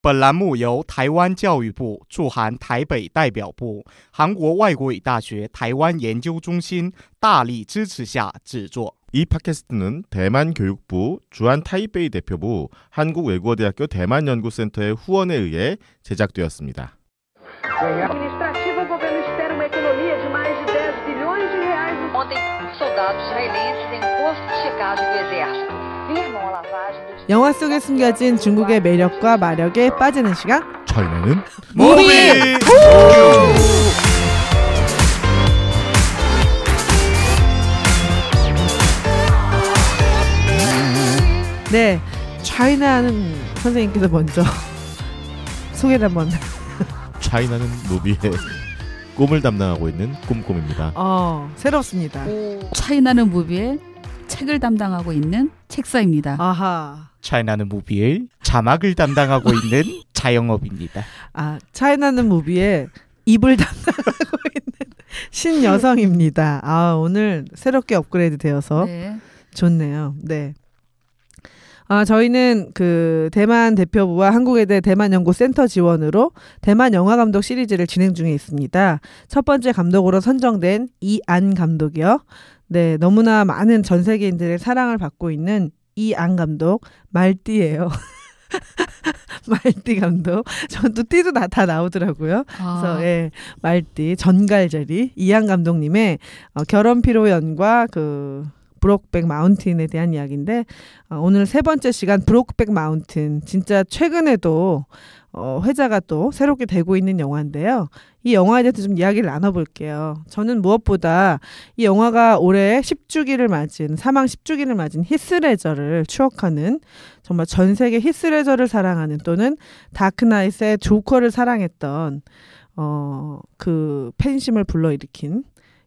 本栏目由台湾教育部驻韩台北代表部、韩国外国语大学台湾研究中心大力支持下制作。 이 팟캐스트는 대만 교육부, 주한 타이베이 대표부, 한국외국어대학교 대만연구센터의 후원에 의해 제작되었습니다. Administrativa, o governo espera uma economia de mais de 10 bilhões de reais. Ontem, soldados israelenses em posto de checagem do exército firmam a lavagem do dinheiro. 영화 속에 숨겨진 중국의 매력과 마력에 빠지는 시간. 저희는 무비! 네, 차이나는 선생님께서 먼저 소개를 한번. 차이나는 무비의 꿈을 담당하고 있는 꿈꿈입니다. 새롭습니다. 차이나는 무비의 책을 담당하고 있는 책사입니다. 아하. 차이나는 무비의 자막을 담당하고 있는 자영업입니다. 차이나는 무비의 입을 담당하고 있는 신여성입니다. 오늘 새롭게 업그레이드 되어서 네. 좋네요. 네. 저희는 그 대만 대표부와 한국외대 대만연구센터 지원으로 대만 영화감독 시리즈를 진행 중에 있습니다. 첫 번째 감독으로 선정된 이안 감독이요. 네, 너무나 많은 전 세계인들의 사랑을 받고 있는 이안 감독, 말띠예요. 말띠 감독. 전 또 띠도 다 나오더라고요. 그래서 예, 말띠, 전갈자리, 이안 감독님의 결혼 피로연과 그 브록백 마운틴에 대한 이야기인데, 오늘 세 번째 시간 브록백 마운틴, 진짜 최근에도 회자가 또 새롭게 되고 있는 영화인데요. 이 영화에 대해서 좀 이야기를 나눠볼게요. 저는 무엇보다 이 영화가 올해 10주기를 맞은, 사망 10주기를 맞은 히스레저를 추억하는, 정말 전 세계 히스레저를 사랑하는, 또는 다크나잇의 조커를 사랑했던 그 팬심을 불러일으킨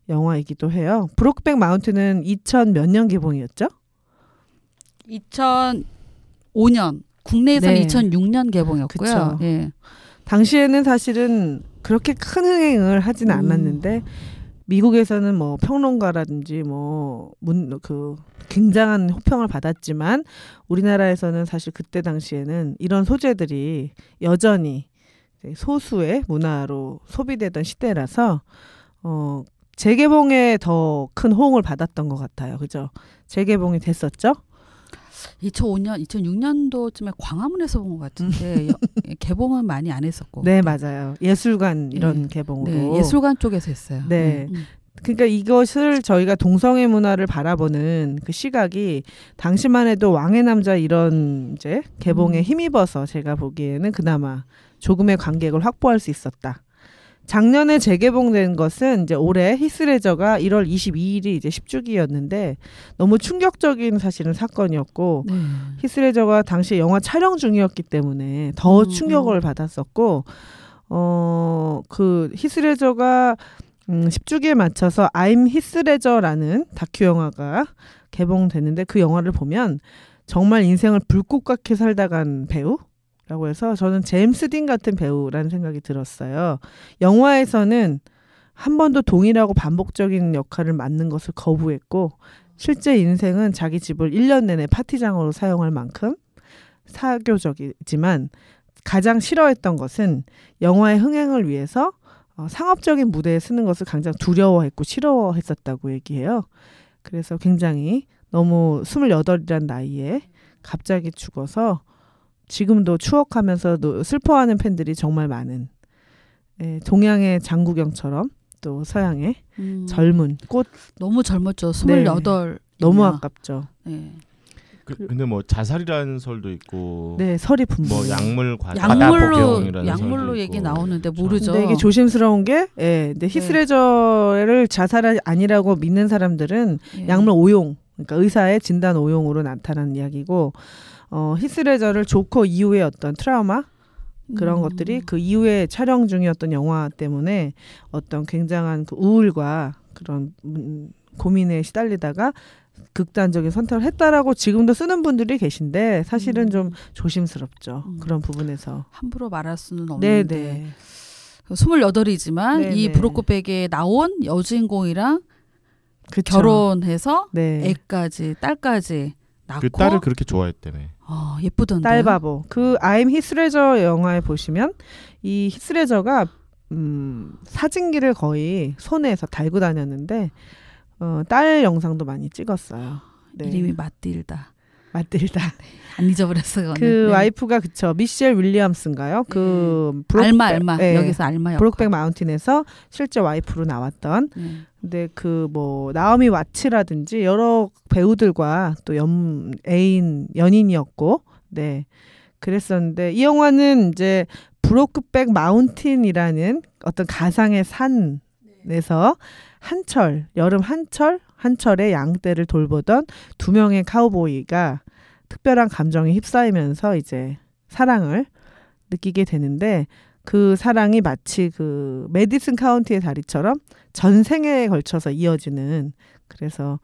영화이기도 해요. 브록백 마운틴은 2000 몇 년 개봉이었죠? 2005년. 국내에서는 네. 2006년 개봉이었고요. 예. 당시에는 사실은 그렇게 큰 흥행을 하지는 않았는데, 미국에서는 뭐 평론가라든지 그 굉장한 호평을 받았지만, 우리나라에서는 사실 그때 당시에는 이런 소재들이 여전히 소수의 문화로 소비되던 시대라서 재개봉에 더 큰 호응을 받았던 것 같아요. 그죠? 재개봉이 됐었죠? 2005년, 2006년도쯤에 광화문에서 본 것 같은데 개봉은 많이 안 했었고. 네, 맞아요. 예술관 이런 개봉으로. 네, 예술관 쪽에서 했어요. 네. 그러니까 이것을 저희가 동성애 문화를 바라보는 그 시각이 당시만 해도 왕의 남자 이런 이제 개봉에 힘입어서 제가 보기에는 그나마 조금의 관객을 확보할 수 있었다. 작년에 재개봉된 것은 이제 올해 히스레저가 1월 22일이 이제 10주기였는데 너무 충격적인 사실은 사건이었고, 히스레저가 당시 영화 촬영 중이었기 때문에 더 충격을 받았었고, 그 히스레저가 10주기에 맞춰서 I'm 히스레저라는 다큐 영화가 개봉됐는데, 그 영화를 보면 정말 인생을 불꽃같게 살다 간 배우? 라고 해서 저는 제임스 딘 같은 배우라는 생각이 들었어요. 영화에서는 한 번도 동일하고 반복적인 역할을 맡는 것을 거부했고, 실제 인생은 자기 집을 1년 내내 파티장으로 사용할 만큼 사교적이지만 가장 싫어했던 것은 영화의 흥행을 위해서 상업적인 무대에 쓰는 것을 가장 두려워했고 싫어했었다고 얘기해요. 그래서 굉장히 너무 28이란 나이에 갑자기 죽어서 지금도 추억하면서도 슬퍼하는 팬들이 정말 많은, 동양의 장국영처럼 또 서양의 젊은 꽃. 너무 젊었죠. 28. 너무 아깝죠. 네. 근데 뭐 자살이라는 설도 있고, 네, 설이 분분. 뭐 약물로 약물로 얘기 나오는데 모르죠. 근데 이게 조심스러운 게, 근데 히스레저를 자살 아니라고 믿는 사람들은 약물 오용, 그러니까 의사의 진단 오용으로 나타난 이야기고, 히스레저를 조커 이후의 어떤 트라우마 그런 것들이 그 이후에 촬영 중이었던 영화 때문에 어떤 굉장한 그 우울과 그런 고민에 시달리다가 극단적인 선택을 했다라고 지금도 쓰는 분들이 계신데, 사실은 좀 조심스럽죠. 그런 부분에서 함부로 말할 수는 없는데. 네네. 28이지만 네네. 이 브로코백에 나온 여주인공이랑 그쵸. 결혼해서 네. 애까지, 딸까지 낳고. 그 딸을 그렇게 좋아했다며. 예쁘던데. 딸바보. 그 I'm 히스레저 영화에 보시면 이 히스레저가 사진기를 거의 손에서 달고 다녔는데 딸 영상도 많이 찍었어요. 네. 이름이 마틸다. 마틸다. 안 잊어버렸어요. 그 와이프가 그쵸 미셸 윌리엄스인가요? 그 알마 네. 여기서 알마 역할. 브록백 마운틴에서 실제 와이프로 나왔던. 근데 그 뭐 나오미 와츠라든지 여러 배우들과 또 연인이었고, 네 그랬었는데 이 영화는 이제 브로크백 마운틴이라는 어떤 가상의 산에서 여름 한철에 양떼를 돌보던 두 명의 카우보이가 특별한 감정에 휩싸이면서 이제 사랑을 느끼게 되는데 그 사랑이 마치 그 메디슨 카운티의 다리처럼 전생에 걸쳐서 이어지는, 그래서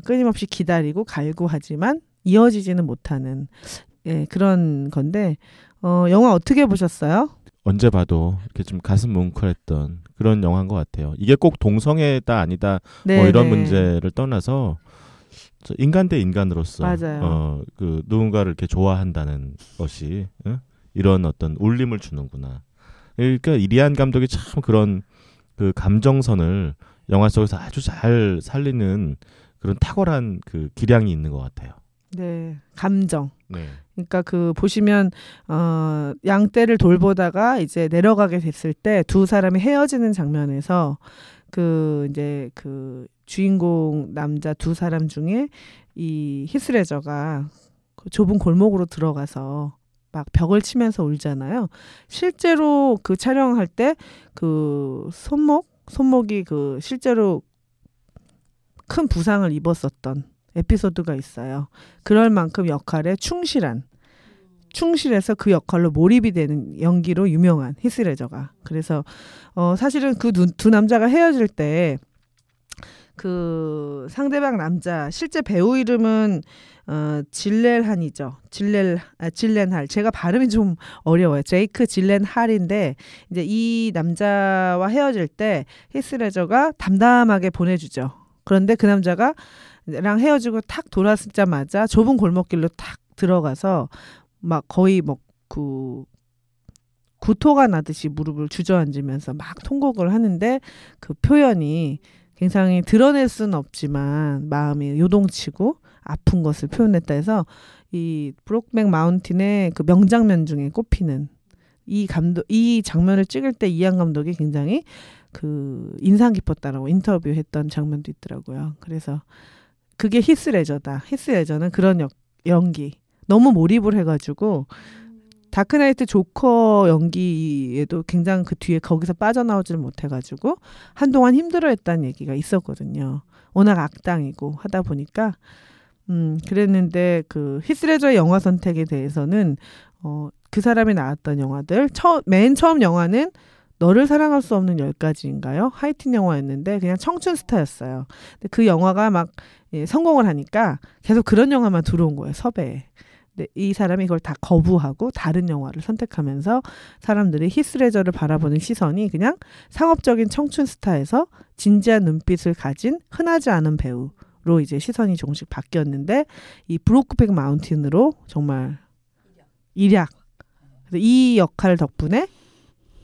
끊임없이 기다리고 갈구하지만 이어지지는 못하는 그런 건데 영화 어떻게 보셨어요? 언제 봐도 이렇게 좀 가슴 뭉클했던 그런 영화인 것 같아요. 이게 꼭 동성애다 아니다 뭐 이런 문제를 떠나서 인간 대 인간으로서 맞아요. 그 누군가를 이렇게 좋아한다는 것이 이런 어떤 울림을 주는구나. 그러니까 이리안 감독이 참 그런 그 감정선을 영화 속에서 아주 잘 살리는 그런 탁월한 그 기량이 있는 것 같아요. 네, 감정. 네. 그러니까 그 보시면 양떼를 돌보다가 이제 내려가게 됐을 때 두 사람이 헤어지는 장면에서 그 이제 그 주인공 남자 두 사람 중에 이 히스레저가 그 좁은 골목으로 들어가서 막 벽을 치면서 울잖아요. 실제로 그 촬영할 때 그 손목이 그 실제로 큰 부상을 입었었던 에피소드가 있어요. 그럴 만큼 역할에 충실해서 그 역할로 몰입이 되는 연기로 유명한 히스레저가. 그래서 사실은 그 두 남자가 헤어질 때 그 상대방 남자 실제 배우 이름은 질렌할이죠. 질렌할. 제가 발음이 좀 어려워요. 제이크 질렌할인데 이제 이 남자와 헤어질 때 히스레저가 담담하게 보내주죠. 그런데 그 남자가 랑 헤어지고 탁 돌아서자마자 좁은 골목길로 탁 들어가서 막 거의 뭐 그 구토가 나듯이 무릎을 주저앉으면서 막 통곡을 하는데 그 표현이 굉장히 드러낼 수는 없지만 마음이 요동치고 아픈 것을 표현했다 해서 이 브록백 마운틴의 그 명장면 중에 꼽히는 이 장면을 찍을 때 이안 감독이 굉장히 그 인상 깊었다라고 인터뷰했던 장면도 있더라고요. 그래서 그게 히스레저다. 히스레저는 그런 연기. 너무 몰입을 해가지고 다크나이트 조커 연기에도 굉장히 그 뒤에 거기서 빠져나오지를 못해가지고 한동안 힘들어했다는 얘기가 있었거든요. 워낙 악당이고 하다 보니까 그랬는데 그 히스레저의 영화 선택에 대해서는 그 사람이 나왔던 영화들 맨 처음 영화는 너를 사랑할 수 없는 10가지인가요? 하이틴 영화였는데 그냥 청춘 스타였어요. 근데 그 영화가 막 성공을 하니까 계속 그런 영화만 들어온 거예요, 섭외에. 근데 이 사람이 이걸 다 거부하고 다른 영화를 선택하면서 사람들이 히스레저를 바라보는 시선이 그냥 상업적인 청춘 스타에서 진지한 눈빛을 가진 흔하지 않은 배우로 이제 시선이 조금씩 바뀌었는데 이 브로크백 마운틴으로 정말 일약. 그래서 이 역할 덕분에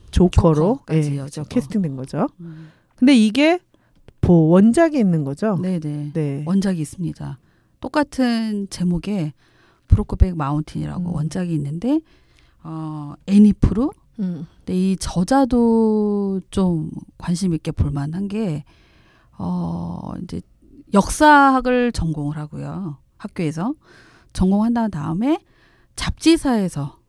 조커로 캐스팅된 거죠. 근데 이게 원작이 있는 거죠? 네네. 네. 원작이 있습니다. 똑같은 제목의 브로크백 마운틴이라고 원작이 있는데 애니프루. 근데 이 저자도 좀 관심 있게 볼만한 게 이제 역사학을 전공을 하고요. 학교에서 전공한 다음에 잡지사에서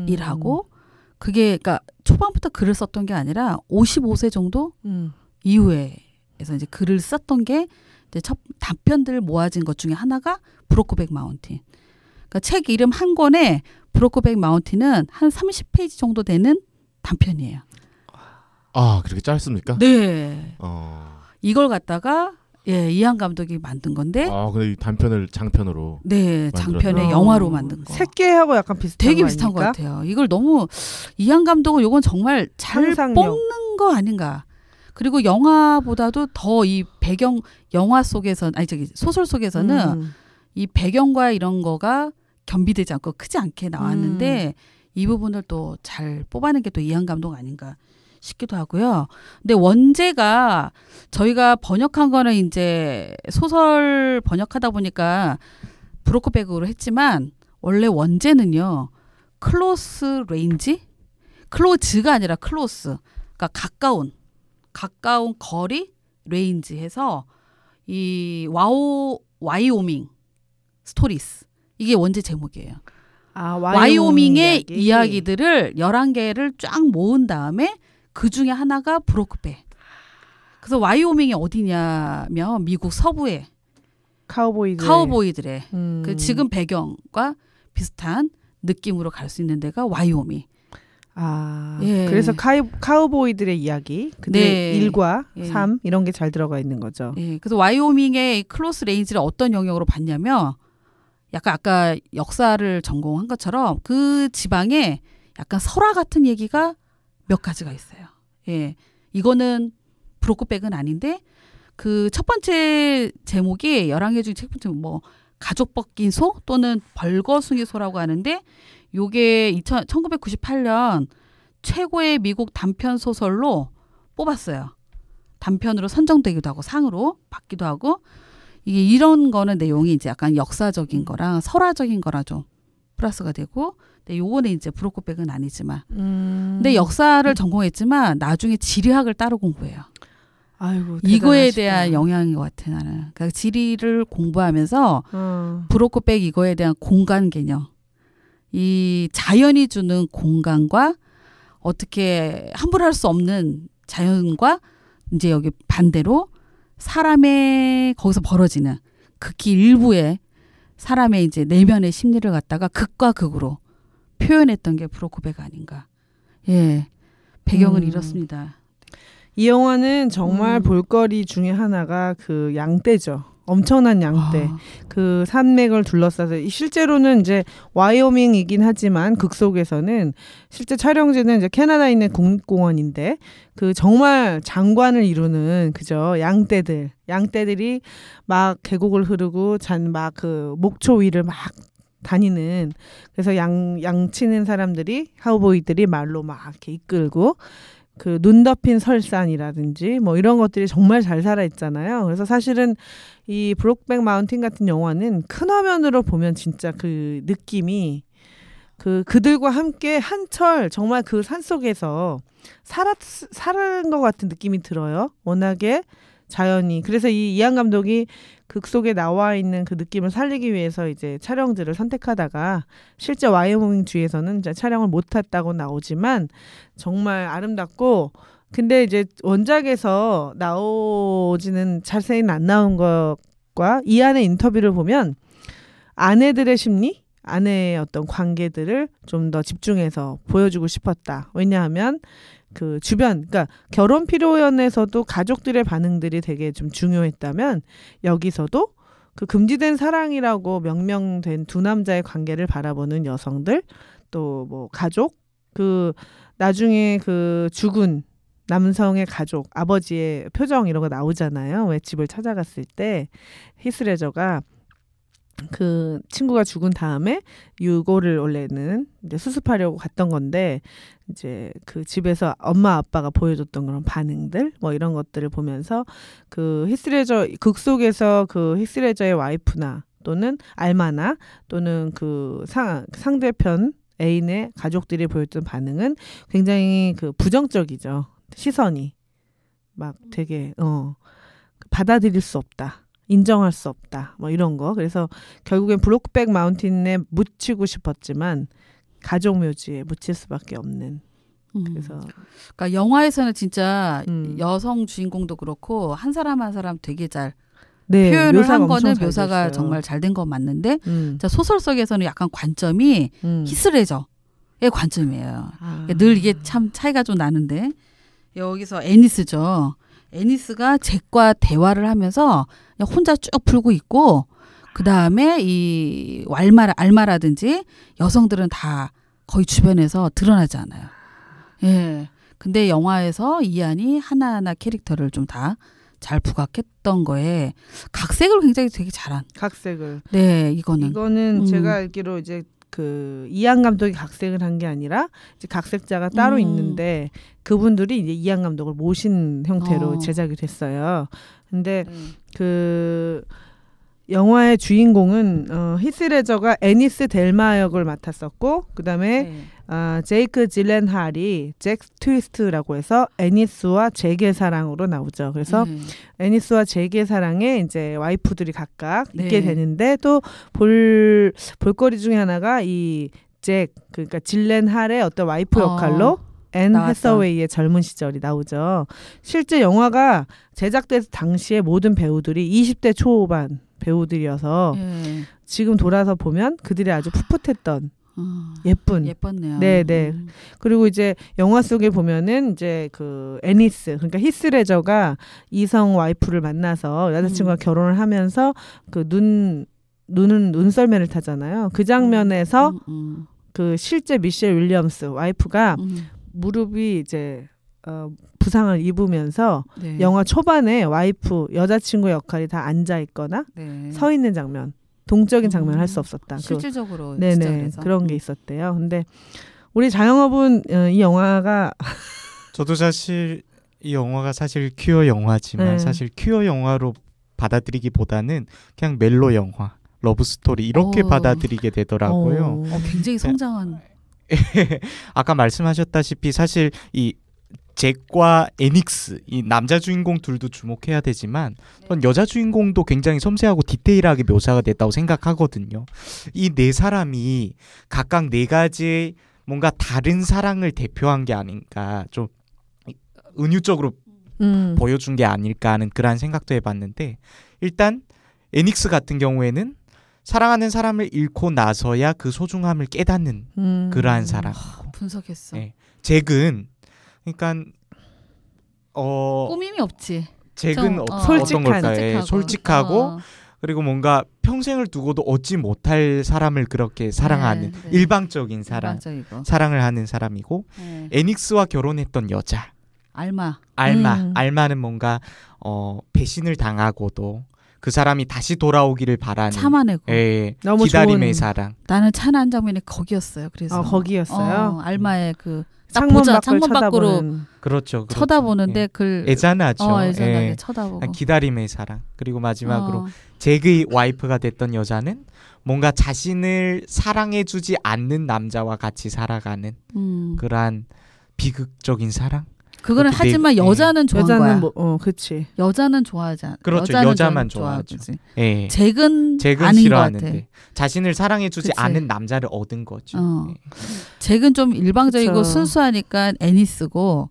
일하고 그게 그러니까 초반부터 글을 썼던 게 아니라 55세 정도 이후에서 이제 글을 썼던 게 이제 첫 단편들 모아진 것 중에 하나가 브로크백 마운틴. 그러니까 책 이름 한 권에 브로크백 마운틴은 한 30페이지 정도 되는 단편이에요. 아, 그렇게 짧습니까? 네. 이걸 갖다가 이안 감독이 만든 건데. 근데 이 단편을 장편으로. 네, 장편의 영화로 만든 거. 새끼하고 약간 비슷한 되게 거 비슷한 것 아닙니까? 같아요. 이걸 너무 이안 감독은 이건 정말 잘 상상력. 뽑는 거 아닌가. 그리고 영화보다도 더 이 배경 영화 속에서 소설 속에서는 이 배경과 이런 거가 겸비되지 않고 크지 않게 나왔는데 이 부분을 또 잘 뽑아낸 게 또 이한 감독 아닌가 싶기도 하고요. 근데 원제가 저희가 번역한 거는 이제 소설 번역하다 보니까 브로커백으로 했지만 원래 원제는요. 클로스 레인지? 클로즈가 아니라 클로스. 그러니까 가까운 거리 레인지 해서 이 와이오밍 스토리스. 이게 원제 제목이에요. 와이오밍의 이야기들을 11개를 쫙 모은 다음에 그 중에 하나가 브로크백. 그래서 와이오밍이 어디냐면 미국 서부에 카우보이들의 그 지금 배경과 비슷한 느낌으로 갈 수 있는 데가 와이오밍. 예. 그래서 카우보이들의 이야기, 그들의 일과 삶 이런 게 잘 들어가 있는 거죠. 예. 그래서 와이오밍의 클로스 레인지를 어떤 영역으로 봤냐면 약간 아까 역사를 전공한 것처럼 그 지방에 약간 설화 같은 얘기가 몇 가지가 있어요. 예. 이거는 브로크백은 아닌데 그 첫 번째 제목이 11개 중에 첫 번째 뭐 가족 벗긴 소 또는 벌거숭이 소라고 하는데 요게 1998년 최고의 미국 단편 소설로 뽑았어요. 단편으로 선정되기도 하고 상으로 받기도 하고 이게 이런 거는 내용이 이제 약간 역사적인 거랑 설화적인 거라 좀 플러스가 되고 근데 요거는 이제 브로커백은 아니지만 근데 역사를 전공했지만 나중에 지리학을 따로 공부해요. 아이고, 이거에 대한 영향인 것 같아 나는. 그러니까 지리를 공부하면서 브로커백 이거에 대한 공간 개념, 이 자연이 주는 공간과 어떻게 함부로 할 수 없는 자연과 이제 여기 반대로 사람의 거기서 벌어지는 극히 일부의 사람의 이제 내면의 심리를 갖다가 극과 극으로 표현했던 게 브로커백 아닌가. 예, 배경은 이렇습니다. 이 영화는 정말 볼거리 중에 하나가 그 양떼죠. 엄청난 양떼. 그 산맥을 둘러싸서 실제로는 이제 와이오밍이긴 하지만 극 속에서는 실제 촬영지는 이제 캐나다에 있는 국립공원인데 그 정말 장관을 이루는 그죠 양떼들이 막 계곡을 흐르고 막 그 목초 위를 막 다니는 그래서 양치는 사람들이 카우보이들이 말로 막 이렇게 이끌고 그 눈 덮인 설산이라든지 뭐 이런 것들이 정말 잘 살아있잖아요. 그래서 사실은 이 브록백 마운틴 같은 영화는 큰 화면으로 보면 진짜 그 느낌이 그들과 함께 한철 정말 그 산속에서 살은 것 같은 느낌이 들어요. 워낙에 자연이. 그래서 이한 감독이 극 속에 나와 있는 그 느낌을 살리기 위해서 이제 촬영지를 선택하다가 실제 와이오밍 주에서는 이제 촬영을 못했다고 나오지만 정말 아름답고 근데 이제 원작에서 나오지는 자세히는 안 나온 것과 이 안에 인터뷰를 보면 아내들의 심리, 아내의 어떤 관계들을 좀 더 집중해서 보여주고 싶었다. 왜냐하면 그 주변, 그러니까 결혼 피로연에서도 가족들의 반응들이 되게 좀 중요했다면 여기서도 그 금지된 사랑이라고 명명된 두 남자의 관계를 바라보는 여성들, 또 뭐 가족, 그 나중에 그 죽은 남성의 가족, 아버지의 표정 이런 거 나오잖아요. 왜 집을 찾아갔을 때 히스레저가 그 친구가 죽은 다음에 유골을 원래는 이제 수습하려고 갔던 건데 이제 그 집에서 엄마 아빠가 보여줬던 그런 반응들 뭐 이런 것들을 보면서 그 히스레저 극 속에서 그 히스레저의 와이프나 또는 알마나 또는 그 상대편 애인의 가족들이 보였던 반응은 굉장히 그 부정적이죠. 시선이 막 되게 받아들일 수 없다. 인정할 수 없다. 뭐 이런 거. 그래서 결국엔 브록백 마운틴에 묻히고 싶었지만 가족 묘지에 묻힐 수밖에 없는. 그래서 그러니까 영화에서는 진짜 여성 주인공도 그렇고 한 사람 한 사람 되게 잘 표현을 한 거는 묘사가 정말 잘 된 건 맞는데 자, 소설 속에서는 약간 관점이 히스레저의 관점이에요. 늘 이게 참 차이가 좀 나는데 여기서 애니스죠. 애니스가 잭과 대화를 하면서 그냥 혼자 쭉 풀고 있고 그 다음에 이 알마라든지 여성들은 다 거의 주변에서 드러나지 않아요. 예. 근데 영화에서 이안이 하나하나 캐릭터를 좀 다 잘 부각했던 거에 각색을 굉장히 되게 잘한. 각색을. 네, 이거는 제가 알기로 이제 그 이한 감독이 각색을 한 게 아니라 이제 각색자가 따로 있는데 그분들이 이제 이한 감독을 모신 형태로 제작이 됐어요. 근데 그 영화의 주인공은 히스 레저가 애니스 델마 역을 맡았었고 그다음에 제이크 질렌할이 잭 트위스트라고 해서 애니스와 잭의 사랑으로 나오죠. 그래서 애니스와 잭의 사랑에 이제 와이프들이 각각 있게 되는데 또 볼거리 중에 하나가 이 잭 그러니까 질렌할의 어떤 와이프 역할로 앤 해서웨이의 젊은 시절이 나오죠. 실제 영화가 제작될 당시에 모든 배우들이 20대 초반 배우들이어서 지금 돌아서 보면 그들이 아주 풋풋했던 예뻤네요. 네네. 그리고 이제 영화 속에 보면은 이제 그 애니스 그러니까 히스 레저가 이성 와이프를 만나서 여자친구가 결혼을 하면서 그 눈썰매를 타잖아요. 그 장면에서 그 실제 미셸 윌리엄스 와이프가 무릎이 이제 부상을 입으면서 영화 초반에 와이프 여자친구 역할이 다 앉아 있거나 서 있는 장면, 동적인 장면을 할 수 없었다. 실질적으로 네네 그런 게 있었대요. 근데 우리 장영업은 이 영화가 저도 사실 이 영화가 사실 퀴어 영화지만 사실 퀴어 영화로 받아들이기보다는 그냥 멜로 영화, 러브 스토리 이렇게 받아들이게 되더라고요. 굉장히 성장한. 아까 말씀하셨다시피 사실 이 잭과 에닉스 이 남자 주인공 둘도 주목해야 되지만 전 여자 주인공도 굉장히 섬세하고 디테일하게 묘사가 됐다고 생각하거든요. 이 네 사람이 각각 네 가지 뭔가 다른 사랑을 대표한 게 아닌가 좀 은유적으로 보여준 게 아닐까 하는 그런 생각도 해봤는데 일단 에닉스 같은 경우에는 사랑하는 사람을 잃고 나서야 그 소중함을 깨닫는 그러한 사람. 분석했어. 네. 잭은 그러니까 꾸밈이 없지. 잭은 어떤 걸까요? 솔직하고 그리고 뭔가 평생을 두고도 얻지 못할 사람을 그렇게 사랑하는 일방적인 사랑을 하는 사람이고 에닉스와 결혼했던 여자 알마는 뭔가 배신을 당하고도 그 사람이 다시 돌아오기를 바라는 참아내고 너무 기다림의 사랑. 나는 찬한 장면이 거기였어요. 그래서 거기였어요. 알마의 그 창문 밖으로 그렇죠. 쳐다보는데 그 애잔하죠. 애잔하게 쳐다보고 기다림의 사랑. 그리고 마지막으로 잭의 와이프가 됐던 여자는 뭔가 자신을 사랑해주지 않는 남자와 같이 살아가는 그러한 비극적인 사랑. 그거는 하지만 여자는 좋아하는 거야. 그렇지. 여자는 좋아하지 않아. 그렇죠. 여자만 좋아하죠. 잭은 아닌 싫어하는데 것 같아. 자신을 사랑해주지 않은 남자를 얻은 거죠. 잭은 좀 일방적이고 순수하니까 애니스고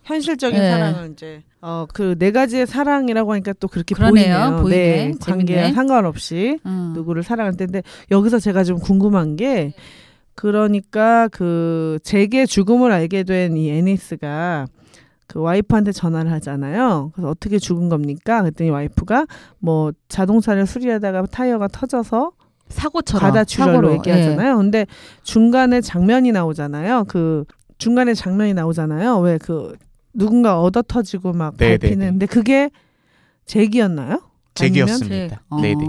현실적인 사랑은 이제 그 네 가지의 사랑이라고 하니까 또 그렇게 보이네요. 네, 관계와 상관없이 누구를 사랑할 텐데 여기서 제가 좀 궁금한 게. 그러니까 그 잭의 죽음을 알게 된 이 애니스가 그 와이프한테 전화를 하잖아요. 그래서 어떻게 죽은 겁니까? 그랬더니 와이프가 뭐 자동차를 수리하다가 타이어가 터져서 사고처럼 가다출혈로 얘기하잖아요. 근데 중간에 장면이 나오잖아요. 왜 그 누군가 얻어 터지고 막 밟히는. 근데 그게 잭이었나요? 잭이었습니다. 네네.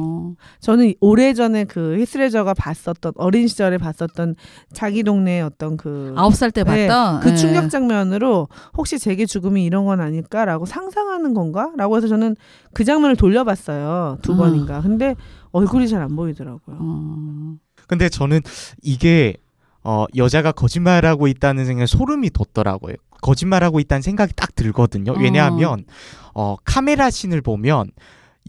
저는 오래전에 그 히스 레저가 봤었던 어린 시절에 봤었던 자기 동네의 어떤 그 9살 때 봤던 그 충격 장면으로 혹시 잭의 죽음이 이런 건 아닐까라고 상상하는 건가? 라고 해서 저는 그 장면을 돌려봤어요. 2번인가. 근데 얼굴이 잘 안 보이더라고요. 근데 저는 이게 여자가 거짓말하고 있다는 생각에 소름이 돋더라고요. 거짓말하고 있다는 생각이 딱 들거든요. 왜냐하면 카메라 씬을 보면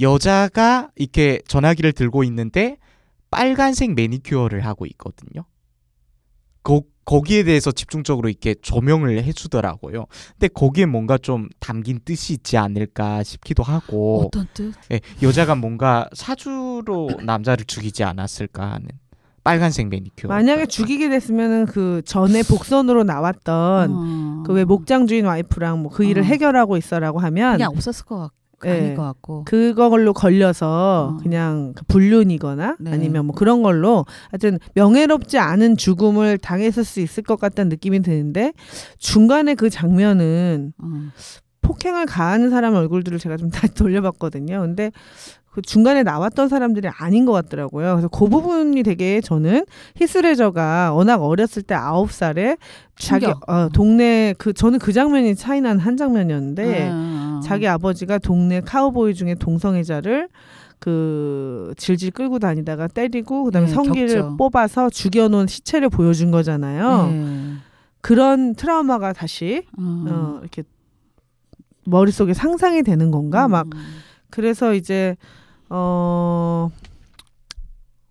여자가 이렇게 전화기를 들고 있는데 빨간색 매니큐어를 하고 있거든요. 거기에 대해서 집중적으로 이렇게 조명을 해주더라고요. 근데 거기에 뭔가 좀 담긴 뜻이 있지 않을까 싶기도 하고. 어떤 뜻? 여자가 뭔가 사주로 남자를 죽이지 않았을까 하는. 빨간색 매니큐어. 만약에 죽이게 됐으면은 그 전에 복선으로 나왔던 그 왜 목장 주인 와이프랑 뭐 그 일을 해결하고 있어라고 하면 그냥 없었을 것 같고. 아닐 것 같고 그걸로 걸려서 그냥 불륜이거나 아니면 뭐 그런 걸로 하여튼 명예롭지 않은 죽음을 당했을 수 있을 것 같다는 느낌이 드는데 중간에 그 장면은 폭행을 가하는 사람 얼굴들을 제가 좀 다 돌려봤거든요. 근데 그 중간에 나왔던 사람들이 아닌 것 같더라고요. 그래서 그 부분이 되게 저는 히스레저가 워낙 어렸을 때 9살에 자기 동네 저는 그 장면이 차이난 한 장면이었는데 자기 아버지가 동네 카우보이 중에 동성애자를 질질 끌고 다니다가 때리고 그다음에 성기를 격죠. 뽑아서 죽여놓은 시체를 보여준 거잖아요. 그런 트라우마가 다시 이렇게 머릿속에 상상이 되는 건가 막 그래서 이제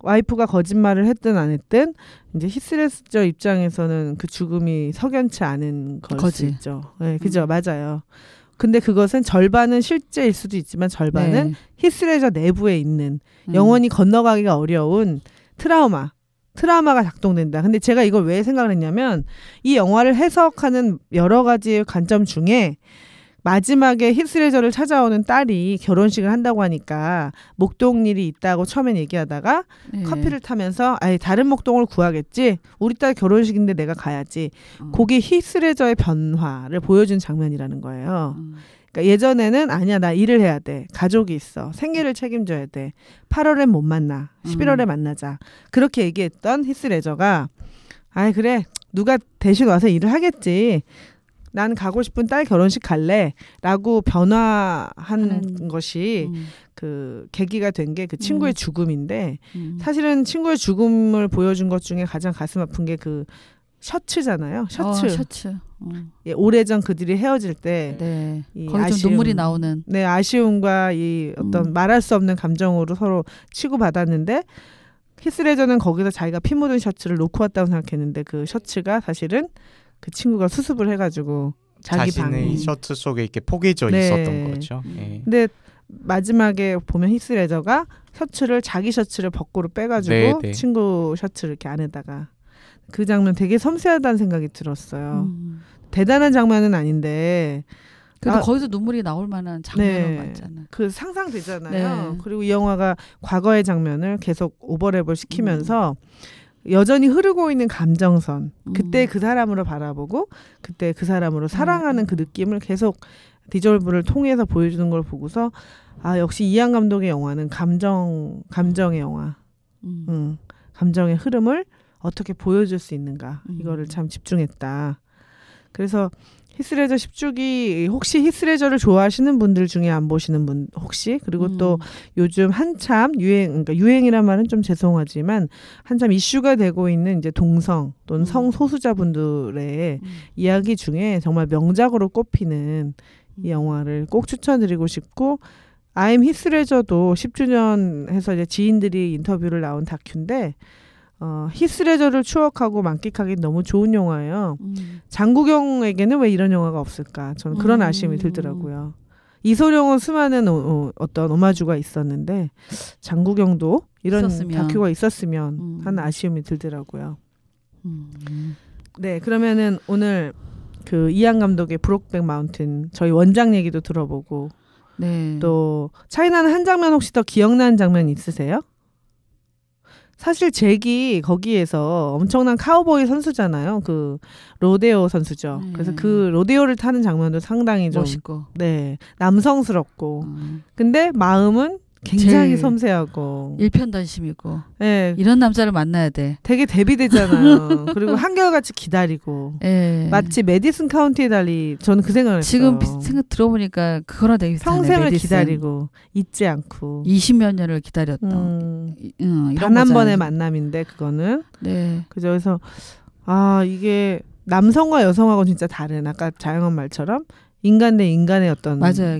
와이프가 거짓말을 했든 안 했든 이제 히스레저 입장에서는 그 죽음이 석연치 않은 걸 수 있죠. 네, 그죠, 맞아요. 근데 그것은 절반은 실제일 수도 있지만 절반은 히스레저 내부에 있는 영원히 건너가기가 어려운 트라우마가 작동된다. 근데 제가 이걸 왜 생각을 했냐면 이 영화를 해석하는 여러 가지 관점 중에 마지막에 히스레저를 찾아오는 딸이 결혼식을 한다고 하니까 목동일이 있다고 처음엔 얘기하다가 커피를 타면서 아예 다른 목동을 구하겠지. 우리 딸 결혼식인데 내가 가야지. 그게 히스레저의 변화를 보여준 장면이라는 거예요. 그러니까 예전에는 아니야 나 일을 해야 돼. 가족이 있어. 생계를 책임져야 돼. 8월엔 못 만나. 11월에 만나자. 그렇게 얘기했던 히스레저가 아이 그래 누가 대신 와서 일을 하겠지. 난 가고 싶은 딸 결혼식 갈래 라고 변화한 것이 그 계기가 된 게 그 친구의 죽음인데 사실은 친구의 죽음을 보여준 것 중에 가장 가슴 아픈 게 그 셔츠잖아요. 셔츠. 예, 오래전 그들이 헤어질 때 거기 좀 눈물이 나오는 아쉬움과 이 어떤 말할 수 없는 감정으로 서로 치고받았는데 히스레저는 거기서 자기가 피 묻은 셔츠를 놓고 왔다고 생각했는데 그 셔츠가 사실은 그 친구가 수습을 해가지고 자신의 셔츠 속에 이렇게 포개져 있었던 거죠. 근데 마지막에 보면 히스레저가 자기 셔츠를 벗고로 빼가지고 친구 셔츠를 이렇게 안에다가 그 장면 되게 섬세하다는 생각이 들었어요. 대단한 장면은 아닌데 그래도 거기서 눈물이 나올 만한 장면은 맞잖아. 그 상상되잖아요. 그리고 이 영화가 과거의 장면을 계속 오버랩을 시키면서 여전히 흐르고 있는 감정선 그때 그 사람으로 바라보고 그때 그 사람으로 사랑하는 그 느낌을 계속 디졸브를 통해서 보여주는 걸 보고서 아 역시 이안 감독의 영화는 감정의 영화 감정의 흐름을 어떻게 보여줄 수 있는가 이거를 참 집중했다. 그래서 히스레저 10주기 혹시 히스레저를 좋아하시는 분들 중에 안 보시는 분 혹시 그리고 또 요즘 한참 그러니까 유행이란 말은 좀 죄송하지만 한참 이슈가 되고 있는 이제 동성 또는 성소수자분들의 이야기 중에 정말 명작으로 꼽히는 이 영화를 꼭 추천드리고 싶고 I'm 히스레저도 10주년 해서 이제 지인들이 인터뷰를 나온 다큐인데 히스레저를 추억하고 만끽하기 너무 좋은 영화예요. 장국영에게는 왜 이런 영화가 없을까? 저는 그런 아쉬움이 들더라고요. 이소룡은 수많은 어떤 오마주가 있었는데 장국영도 이런 다큐가 있었으면 하는 아쉬움이 들더라고요. 네, 그러면은 오늘 그 이안 감독의 브록백 마운틴 저희 원작 얘기도 들어보고 또 차이나는 한 장면 혹시 더 기억나는 장면 있으세요? 사실 잭이 거기에서 엄청난 카우보이 선수잖아요. 그 로데오 선수죠. 그래서 그 로데오를 타는 장면도 상당히 좀 멋있고, 남성스럽고. 근데 마음은 굉장히 섬세하고 일편단심이고. 이런 남자를 만나야 돼. 되게 대비되잖아요. 그리고 한결같이 기다리고. 마치 메디슨 카운티에 달리 저는 그 생각을 했어요. 지금 생각 들어보니까 그거랑 되게 비슷하네. 평생을 기다리고 잊지 않고 20몇 년을 기다렸던 단 한 번의 만남인데 그거는 그죠. 그래서 이게 남성과 여성하고 진짜 다른 아까 자영한 말처럼 인간 대 인간의 어떤 맞아요,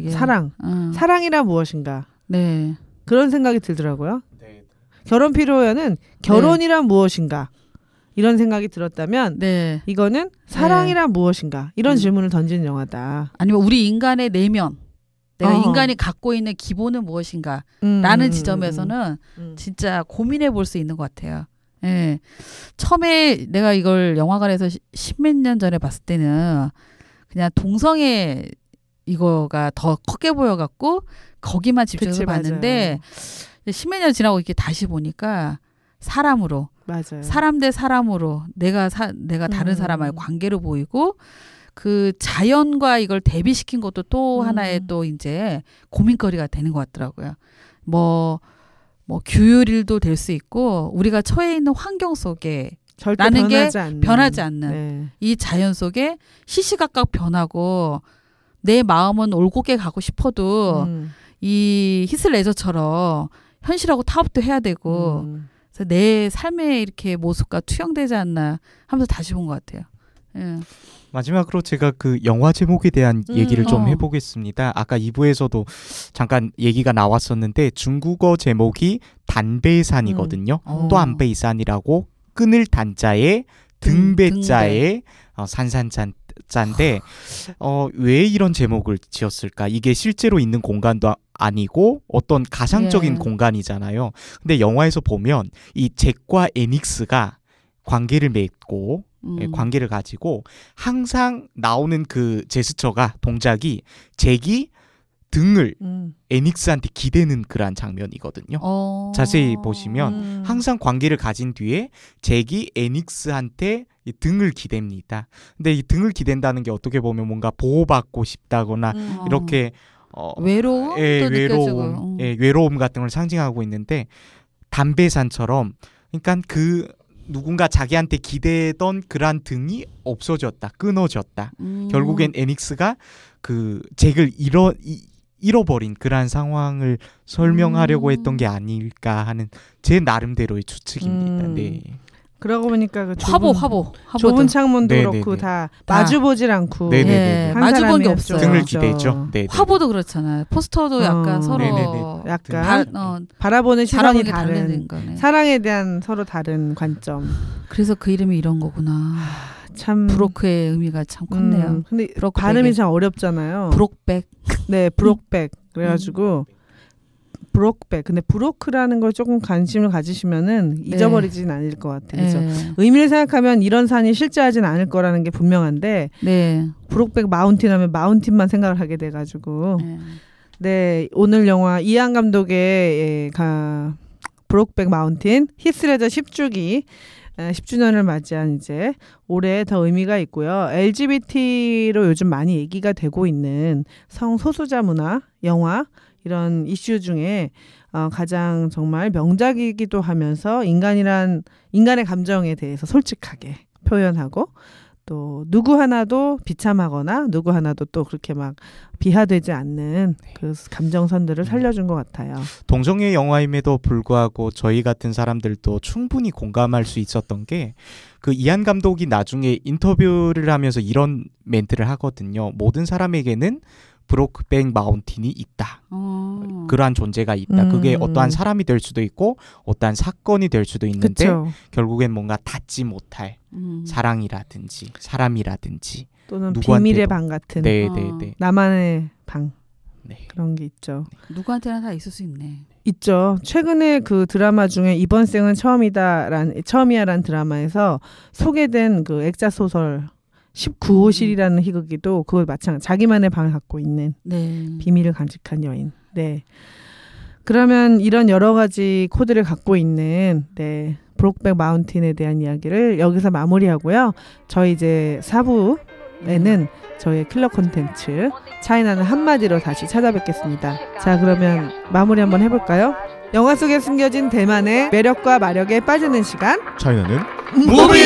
사랑이란 무엇인가 그런 생각이 들더라고요. 결혼 피로연은 결혼이란 무엇인가 이런 생각이 들었다면 이거는 사랑이란 무엇인가 이런 질문을 던지는 영화다. 아니면 우리 인간의 내면 내가 인간이 갖고 있는 기본은 무엇인가 라는 지점에서는 진짜 고민해 볼 수 있는 것 같아요. 처음에 내가 이걸 영화관에서 십몇 년 전에 봤을 때는 그냥 동성애 이거가 더 크게 보여갖고 거기만 집중해서 봤는데 십몇 년 지나고 이렇게 다시 보니까 사람으로 사람 대 사람으로 내가 다른 사람과의 관계로 보이고 그 자연과 이걸 대비시킨 것도 또 하나의 또 이제 고민거리가 되는 것 같더라고요. 뭐 규율일도 될 수 있고 우리가 처해 있는 환경 속에 절대 라는 게 변하지 않는 네. 이 자연 속에 시시각각 변하고 내 마음은 올곧게 가고 싶어도 이 히스레저처럼 현실하고 타협도 해야 되고 그래서 내 삶의 이렇게 모습과 투영되지 않나 하면서 다시 본 것 같아요. 예. 마지막으로 제가 그 영화 제목에 대한 얘기를 좀 해보겠습니다. 아까 2부에서도 잠깐 얘기가 나왔었는데 중국어 제목이 단베이산이거든요. 또 안베이산이라고 끈을 단자에 등배자에 산산자인데 왜 이런 제목을 지었을까? 이게 실제로 있는 공간도 아니고 어떤 가상적인 공간이잖아요. 근데 영화에서 보면 이 잭과 에닉스가 관계를 맺고 관계를 가지고 항상 나오는 그 제스처가 동작이 잭이 등을 에닉스한테 기대는 그러한 장면이거든요. 자세히 보시면 항상 관계를 가진 뒤에 잭이 에닉스한테 이 등을 기댑니다. 근데 이 등을 기댄다는 게 어떻게 보면 뭔가 보호받고 싶다거나 이렇게 외로움, 외로움 같은 걸 상징하고 있는데 담배산처럼 그러니까 그 누군가 자기한테 기대던 그러한 등이 없어졌다, 끊어졌다. 결국엔 에닉스가 그 잭을 잃어버린 그러한 상황을 설명하려고 했던 게 아닐까 하는 제 나름대로의 추측입니다. 네. 그러고 보니까 그 화보 창문도 네네네. 그렇고 다 마주보질 않고 네네네. 마주본 게 없어요. 등을 기대죠. 네. 화보도 그렇잖아요. 포스터도 약간 서로 네네네. 약간 바라보는 시선이 다른 거네. 사랑에 대한 서로 다른 관점. 그래서 그 이름이 이런 거구나. 참 브로크의 의미가 참 컸네요. 근데 발음이 참 어렵잖아요. 브록백. 네, 브록백. 그래가지고 브록백. 근데 브로크라는 걸 조금 관심을 가지시면은 잊어버리진 않을 것 같아요. 그래서 의미를 생각하면 이런 산이 실제하진 않을 거라는 게 분명한데 브록백 마운틴 하면 마운틴만 생각을 하게 돼가지고 네, 오늘 영화 이안 감독의 브록백 마운틴 히스레저 10주기 10주년을 맞이한 이제 올해 더 의미가 있고요. LGBT로 요즘 많이 얘기가 되고 있는 성소수자 문화, 영화 이런 이슈 중에 가장 정말 명작이기도 하면서 인간의 감정에 대해서 솔직하게 표현하고 또 누구 하나도 비참하거나 누구 하나도 또 그렇게 막 비하되지 않는 그 감정선들을 살려준 것 같아요. 동성애 영화임에도 불구하고 저희 같은 사람들도 충분히 공감할 수 있었던 게 그 이안 감독이 나중에 인터뷰를 하면서 이런 멘트를 하거든요. 모든 사람에게는 브록백 마운틴이 있다. 그러한 존재가 있다. 그게 어떠한 사람이 될 수도 있고 어떠한 사건이 될 수도 있는데 그쵸. 결국엔 뭔가 닿지 못할 사랑이라든지 사람이라든지 또는 누구한테도. 비밀의 방 같은 나만의 방 그런 게 있죠. 누구한테나 다 있을 수 있네. 있죠. 최근에 그 드라마 중에 이번 생은 처음이야라는 드라마에서 소개된 그 액자 소설 19호실이라는 희극이도 그걸 마찬가지 자기만의 방을 갖고 있는 비밀을 간직한 여인. 네. 그러면 이런 여러 가지 코드를 갖고 있는 브록백 마운틴에 대한 이야기를 여기서 마무리하고요. 저희 이제 4부에는 저희의 킬러 콘텐츠 차이나는 한마디로 다시 찾아뵙겠습니다. 자, 그러면 마무리 한번 해볼까요? 영화 속에 숨겨진 대만의 매력과 마력에 빠지는 시간 차이나는 무비!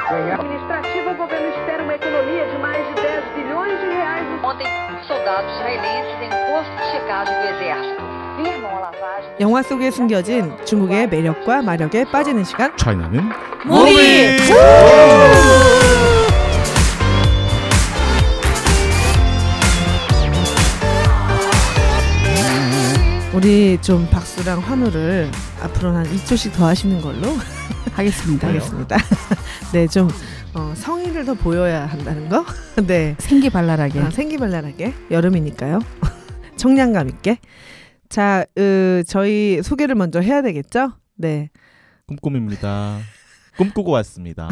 Administrativo, o governo espera uma economia de mais de 10 bilhões de reais. Ontem, soldados israelenses em posto de checagem do exército firmam a lavagem. 영화 속에 숨겨진 중국의 매력과 마력에 빠지는 시간 차이나는 무비! 우리 좀 박수랑 환호를 앞으로 한 2초씩 더 하시는 걸로 하겠습니다. 네, 좀 성의를 더 보여야 한다는 거. 네, 생기발랄하게. 생기발랄하게 여름이니까요. 청량감 있게. 자, 저희 소개를 먼저 해야 되겠죠? 네. 꿈꿈입니다. 꿈꾸고 왔습니다.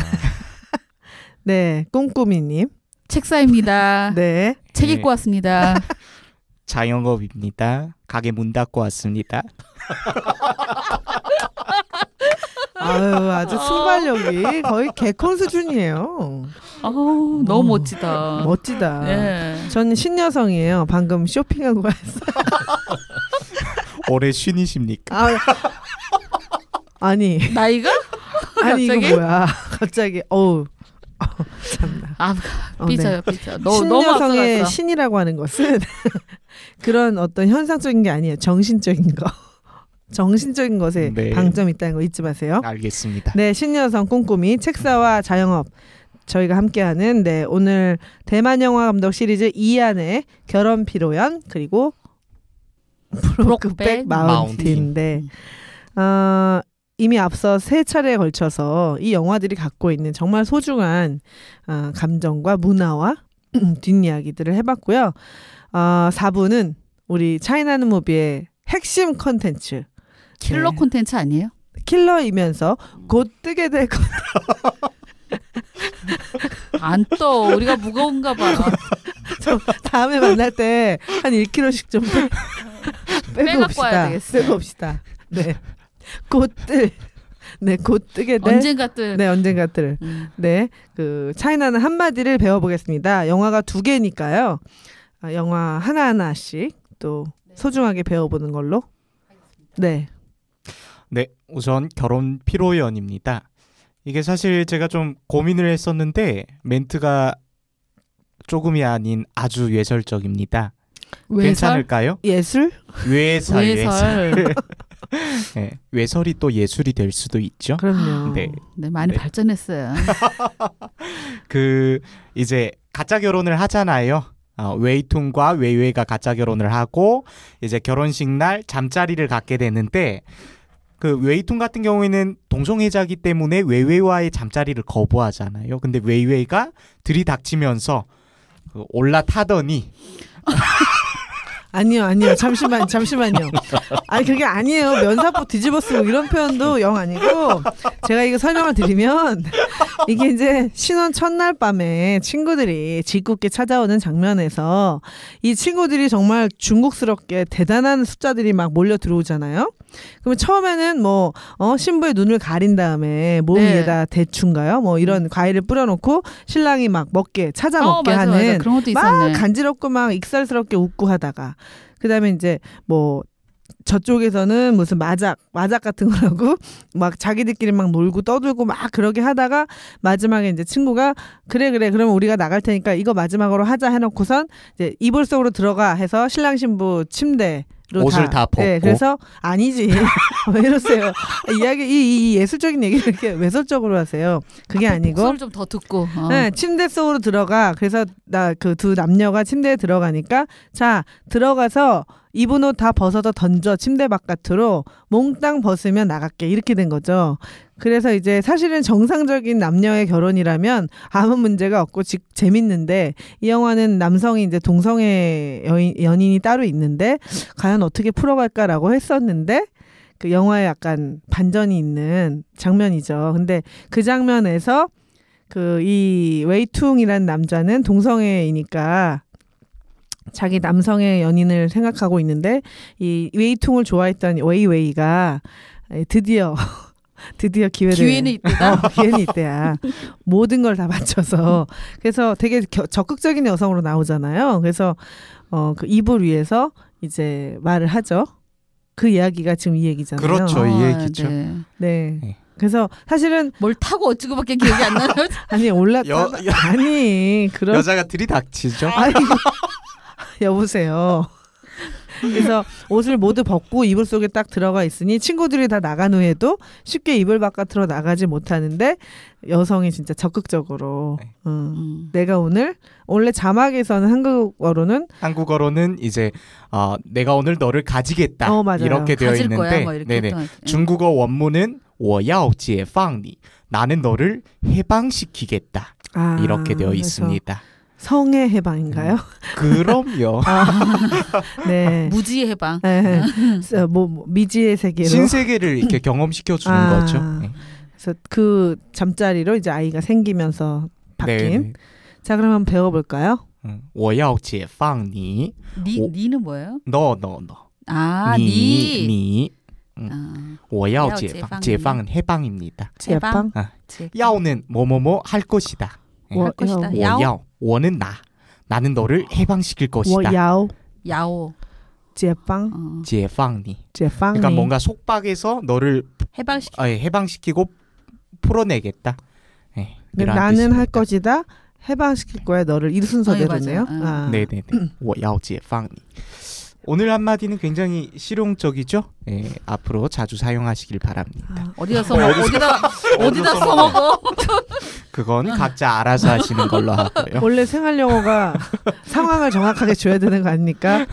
네, 꿈꾸미님. 책사입니다. 네. 책 네. 읽고 왔습니다. 자영업입니다. 가게 문 닫고 왔습니다. 아유, 아주 순발력이 거의 개콘 수준이에요. 아우, 너무 멋지다. 멋지다. 예. 전 신여성이에요. 방금 쇼핑하고 왔어요. 올해 쉰이십니까? 아니, 나이가? 아니 갑자기? 이거 뭐야? 갑자기 참나. 아, 네. 삐져요, 삐져. 너무 신여성의 앞서갔어. 신이라고 하는 것은 그런 어떤 현상적인 게 아니에요. 정신적인 거. 정신적인 것에 네. 방점이 있다는 거 잊지 마세요. 알겠습니다. 네, 신여성 꿈꾸미 책사와 자영업 저희가 함께하는 네 오늘 대만 영화 감독 시리즈 이안의 결혼 피로연 그리고 브로크백 마운틴. 네. 이미 앞서 3차례에 걸쳐서 이 영화들이 갖고 있는 정말 소중한 감정과 문화와 뒷이야기들을 해봤고요. 4부는 우리 차이나는 무비의 핵심 컨텐츠 킬러 네. 콘텐츠 아니에요? 킬러이면서 곧 뜨게 될 것. 안 떠. 우리가 무거운가 봐. 다음에 만날 때 한 1kg씩 좀 빼고 빼갖고 와야 옵시다. 되겠어요. 빼고 옵시다. 네. 곧 뜰. 네, 곧 뜨게 될. 언젠가 뜰. 네, 언젠가 뜰. 네. 그 차이나는 한마디를 배워보겠습니다. 영화가 2개니까요. 영화 하나하나씩 또 소중하게 배워보는 걸로. 네. 네, 우선 결혼 피로연입니다. 이게 사실 제가 좀 고민을 했었는데 멘트가 조금이 아닌 아주 외설적입니다. 괜찮을까요? 예술? 외설. 네, 외설이 또 예술이 될 수도 있죠. 그럼요. 네. 네, 많이 네. 발전했어요. 그 이제 가짜 결혼을 하잖아요. 웨이퉁과 웨이웨이가 가짜 결혼을 하고 이제 결혼식 날 잠자리를 갖게 되는데 그 웨이퉁 같은 경우에는 동성애자기 때문에 웨이웨이와의 잠자리를 거부하잖아요. 근데 웨이웨이가 들이닥치면서 그 올라타더니 아니요. 잠시만요. 아니 그게 아니에요. 면사포 뒤집어 쓰고 이런 표현도 영 아니고 제가 이거 설명을 드리면 이게 이제 신혼 첫날 밤에 친구들이 짓궂게 찾아오는 장면에서 이 친구들이 정말 중국스럽게 대단한 숫자들이 막 몰려 들어오잖아요. 그러면 처음에는 신부의 눈을 가린 다음에 몸 네. 위에다 대추인가요? 뭐 이런 과일을 뿌려놓고 신랑이 막 찾아 먹게 맞아, 하는 맞아. 그런 것도 막 있었네. 간지럽고 막 익살스럽게 웃고 하다가 그다음에 이제 저쪽에서는 무슨 마작 같은 거라고 막 자기들끼리 막 놀고 떠들고 막 그러게 하다가 마지막에 이제 친구가 그래 그러면 우리가 나갈 테니까 이거 마지막으로 하자 해놓고선 이제 이불 속으로 들어가 해서 신랑 신부 침대 옷을 다 벗고. 네, 그래서 아니지 왜 이러세요? 이 예술적인 얘기를 이렇게 외설적으로 하세요. 그게 아니고 목소리를 좀 더 듣고. 네, 침대 속으로 들어가. 그래서 그 두 남녀가 침대에 들어가니까 자 들어가서 입은 옷 다 벗어서 던져 침대 바깥으로 몽땅 벗으면 나갈게 이렇게 된 거죠. 그래서 이제 사실은 정상적인 남녀의 결혼이라면 아무 문제가 없고 재밌는데 이 영화는 남성이 이제 동성애 연인이 따로 있는데 과연 어떻게 풀어갈까라고 했었는데 그 영화에 약간 반전이 있는 장면이죠. 근데 그 장면에서 이 웨이퉁이라는 남자는 동성애이니까 자기 남성의 연인을 생각하고 있는데 이 웨이퉁을 좋아했던 웨이웨이가 드디어 기회는 있다. 기회는 있대야. 모든 걸 다 바쳐서 그래서 되게 적극적인 여성으로 나오잖아요. 그래서 그 이불 위에서 이제 말을 하죠. 그 이야기가 지금 이 얘기잖아요. 그렇죠. 이 얘기죠. 네. 네. 네. 그래서 사실은 뭘 타고 어찌고밖에 기억이 안 나요. 아니 아니 그런 여자가 들이닥치죠. 아이고 여보세요. 그래서 옷을 모두 벗고 이불 속에 딱 들어가 있으니 친구들이 다 나간 후에도 쉽게 이불 바깥으로 나가지 못하는데 여성이 진짜 적극적으로 내가 원래 자막에서는 한국어로는 이제 내가 오늘 너를 가지겠다 맞아요. 이렇게 되어 가질 있는데 거야, 뭐 이렇게 네네. 또, 중국어 원문은 我要解放你 나는 너를 해방시키겠다 이렇게 되어 그래서 있습니다. 성의 해방인가요? 그럼요. 네. 무지의 해방. 네. 뭐 미지의 세계로. 신세계를 이렇게 경험시켜 주는 거죠. 네. 그래서 그 잠자리로 이제 아이가 생기면서 바뀐. 네. 자, 그럼 한번 배워볼까요? 我要解放你. 니는 뭐예요? 너. 아, 니. 니. 我要解放.解放은 해방입니다. 해방. 야오는 뭐뭐뭐 할 것이다. 할 것이다. 我要. 我는 나. 나는 너를 해방시킬 것이다. 我要 야오. 解放. 解放你. 解放你. 그러니까 뭔가 속박에서 너를 해방시키고 풀어내겠다. 네, 나는 할 것이다. 해방시킬 거야 너를 이 순서대로네요. 네네네. 我要解放你. 오늘 한마디는 굉장히 실용적이죠. 네, 앞으로 자주 사용하시길 바랍니다. 어디다 써먹어? 그건 각자 알아서 하시는 걸로 하고요. 원래 생활 영어가 상황을 정확하게 줘야 되는 거 아닙니까?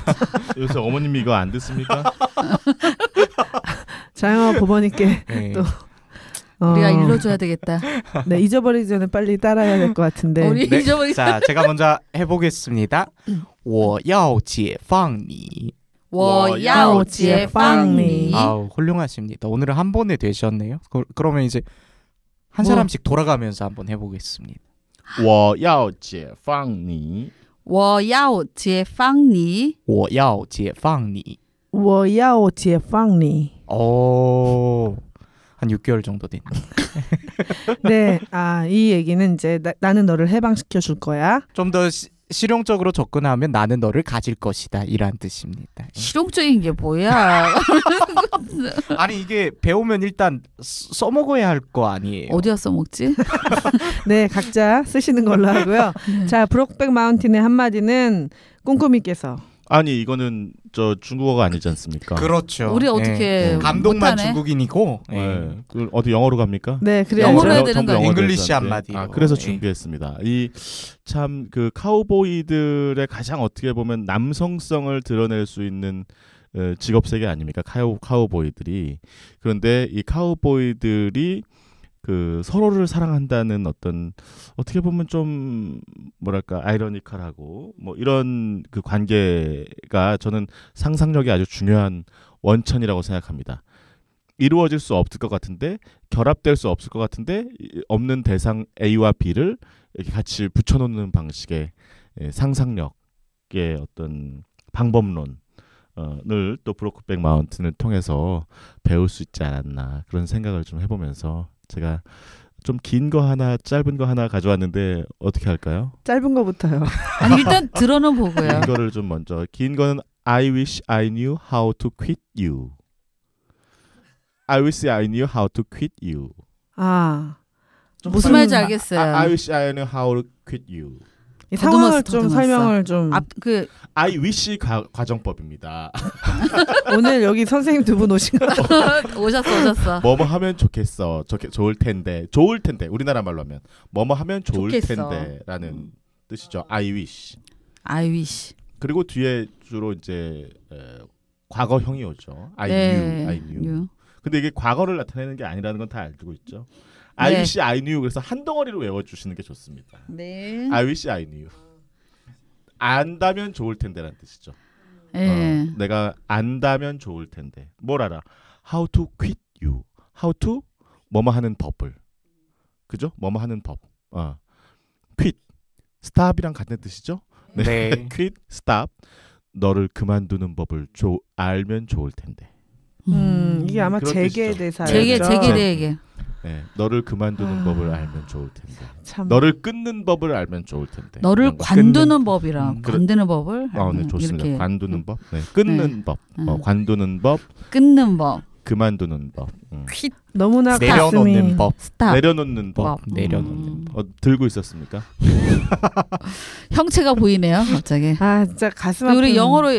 요새 어머님이 이거 안 듣습니까? 자영아 부모님께 네. 또 우리가 일러줘야 되겠다. 네, 잊어버리기 전에 빨리 따라야 될 것 같은데. 우리 네. 잊어버리기. 자, 제가 먼저 해보겠습니다. 我要解放你. 我要解放你. 아우, 훌륭하십니다. 오늘은 한 번에 되셨네요. 그러면 이제 한 사람씩 돌아가면서 한번 해보겠습니다. 我要解放你.我要解放你.我要解放你.我要解放你. 오, 한 6개월 정도 됐네. 네, 이 얘기는 이제 나는 너를 해방시켜 줄 거야. 좀 더 실용적으로 접근하면 나는 너를 가질 것이다 이란 뜻입니다. 실용적인 게 뭐야? 아니 이게 배우면 일단 써먹어야 할 거 아니에요. 어디다 써먹지? 네, 각자 쓰시는 걸로 하고요. 자, 브록백 마운틴의 한마디는 꼼꼼이께서. 아니 이거는 저 중국어가 아니지 않습니까? 그렇죠. 우리 어떻게 감독만 못하네? 중국인이고 네. 어디 영어로 갑니까? 네, 그래요. 영어로 해야 되는 거 아니에요? 잉글리시 한마디로. 그래서 네. 준비했습니다. 이 참 그 카우보이들의 가장 어떻게 보면 남성성을 드러낼 수 있는 직업 세계 아닙니까? 카우보이들이. 그런데 이 카우보이들이 그 서로를 사랑한다는 어떤 어떻게 보면 좀 뭐랄까 아이러니컬하고 뭐 이런 그 관계가 저는 상상력이 아주 중요한 원천이라고 생각합니다. 이루어질 수 없을 것 같은데 결합될 수 없을 것 같은데 없는 대상 A와 B를 이렇게 같이 붙여놓는 방식의 상상력의 어떤 방법론을 또 브로크백 마운틴을 통해서 배울 수 있지 않았나 그런 생각을 좀 해보면서 제가 좀 긴 거 하나 짧은 거 하나 가져왔는데 어떻게 할까요? 짧은 거부터요. 아니 일단 들어는 보고요. 이거를 좀 먼저 긴 거는 I wish I knew how to quit you. I wish I knew how to quit you. 무슨 말인지 알겠어요. I wish I knew how to quit you. 이 상황을 더듬었어. 좀 설명을 좀. I wish 과정법입니다. 오늘 여기 선생님 두 분 오신 거. 오셨어. 뭐뭐 하면 좋겠어. 좋을 텐데. 우리나라 말로 하면 뭐뭐 하면 좋을 좋겠어. 텐데라는 뜻이죠. I wish. I wish. 그리고 뒤에 주로 이제 과거형이 오죠. I knew. 근데 이게 과거를 나타내는 게 아니라는 건 다 알고 있죠. I wish I knew. 그래서 한 덩어리로 외워주시는 게 좋습니다. 네. I wish I knew. 안다면 좋을 텐데라는 뜻이죠. 네. 내가 안다면 좋을 텐데. 뭘 알아? How to quit you. How to 뭐뭐 하는 법을. 그죠? 뭐뭐 하는 법. quit. stop이랑 같은 뜻이죠? 네. quit, stop. 너를 그만두는 법을 알면 좋을 텐데. 이게 아마 그런 재계 뜻이죠. 대사. 재계대에게. 네, 너를 그만두는 법을 알면 좋을 텐데. 참. 너를 끊는 법을 알면 좋을 텐데. 너를 관두는 법이라. 그래. 관두는 법을. 네, 좋습니다. 이렇게. 관두는 법. 네, 끊는 법. 관두는 법. 끊는 법. 그만두는 법. 퀴. 너무나 내려놓는 가슴이 법. 스탑. 내려놓는 법. 내려놓는 들고 있었습니까? 형체가 보이네요. 갑자기. 진짜 가슴 아픈. 우리 영어로